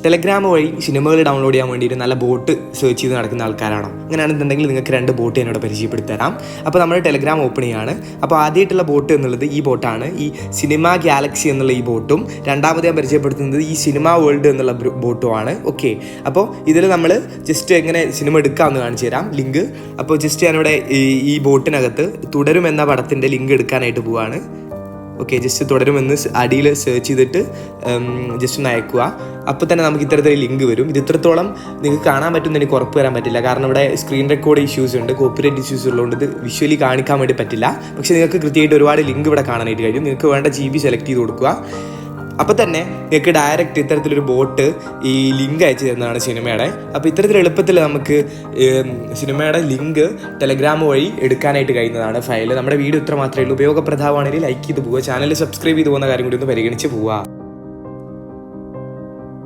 Telegram വഴി സിനിമകൾ download ചെയ്യാൻ വേണ്ടിയിട്ട് നല്ല ബോട്ട് സെർച്ച് ചെയ്ത് നടക്കുന്ന ആൾക്കാരാണോ? അങ്ങനെയാണെന്നുണ്ടെങ്കിൽ നിങ്ങൾക്ക് 2 ബോട്ട് എന്നോട് പരിചയപ്പെടുത്തി തരാം. അപ്പോൾ നമ്മൾ ടെലഗ്രാം ഓപ്പൺ ചെയ്യാണ്. അപ്പോൾ ആദ്യമായിട്ടുള്ള ബോട്ട് എന്നുള്ളത് ഈ ബോട്ടാണ്, ഈ സിനിമ ഗാലക്സി എന്നുള്ള ഈ ബോട്ടും. രണ്ടാമത് ഞാൻ പരിചയപ്പെടുത്തുന്നത് ഈ സിനിമ വേൾഡ് എന്നുള്ള ബോട്ടുമാണ്. ഓക്കെ, അപ്പോൾ ഇതിൽ നമ്മൾ ജസ്റ്റ് എങ്ങനെ സിനിമ എടുക്കാമെന്ന് കാണിച്ചു തരാം. ലിങ്ക് അപ്പോൾ ജസ്റ്റ് ഞാനിവിടെ ഈ ബോട്ടിനകത്ത് തുടരും എന്ന പടത്തിൻ്റെ ലിങ്ക് എടുക്കാനായിട്ട് പോവുകയാണ്. ഓക്കെ, ജസ്റ്റ് തുടരുമെന്ന് അടിയിൽ സെർച്ച് ചെയ്തിട്ട് ജസ്റ്റ് ഒന്ന് അയക്കുക. അപ്പോൾ തന്നെ നമുക്ക് ഇത്തരത്തിൽ ലിങ്ക് വരും. ഇത് ഇത്രത്തോളം നിങ്ങൾക്ക് കാണാൻ പറ്റുമെന്ന് എനിക്ക് ഉറപ്പ് വരാൻ പറ്റില്ല, കാരണം ഇവിടെ സ്ക്രീൻ റെക്കോർഡ് ഇഷ്യൂസ് ഉണ്ട്, കോപ്പിറൈറ്റ് ഇഷ്യൂസ് ഉള്ളതുകൊണ്ട് ഇത് വിഷ്വലി കാണിക്കാൻ വേണ്ടി പറ്റില്ല. പക്ഷേ നിങ്ങൾക്ക് കൃത്യമായിട്ട് ഒരുപാട് ലിങ്ക് ഇവിടെ കാണാനായിട്ട് കഴിയും. നിങ്ങൾക്ക് വേണ്ട GB സെലക്ട് ചെയ്ത് കൊടുക്കുക. അപ്പോൾ തന്നെ നിങ്ങൾക്ക് ഡയറക്റ്റ് ഇത്തരത്തിലൊരു ബോട്ട് ഈ ലിങ്ക് അയച്ചു തരുന്നതാണ് സിനിമയുടെ. അപ്പോൾ ഇത്തരത്തിൽ എളുപ്പത്തിൽ നമുക്ക് സിനിമയുടെ ലിങ്ക് ടെലഗ്രാം വഴി എടുക്കാനായിട്ട് കഴിയുന്നതാണ് ഫയൽ. നമ്മുടെ വീഡിയോ ഇത്ര മാത്രമേ ഉള്ളൂ. ഉപയോഗപ്രദമാണെങ്കിൽ ലൈക്ക് ചെയ്ത് പോവുക, ചാനൽ സബ്സ്ക്രൈബ് ചെയ്ത് പോകുന്ന കാര്യം കൂടി ഒന്ന് പരിഗണിച്ച് പോവുക.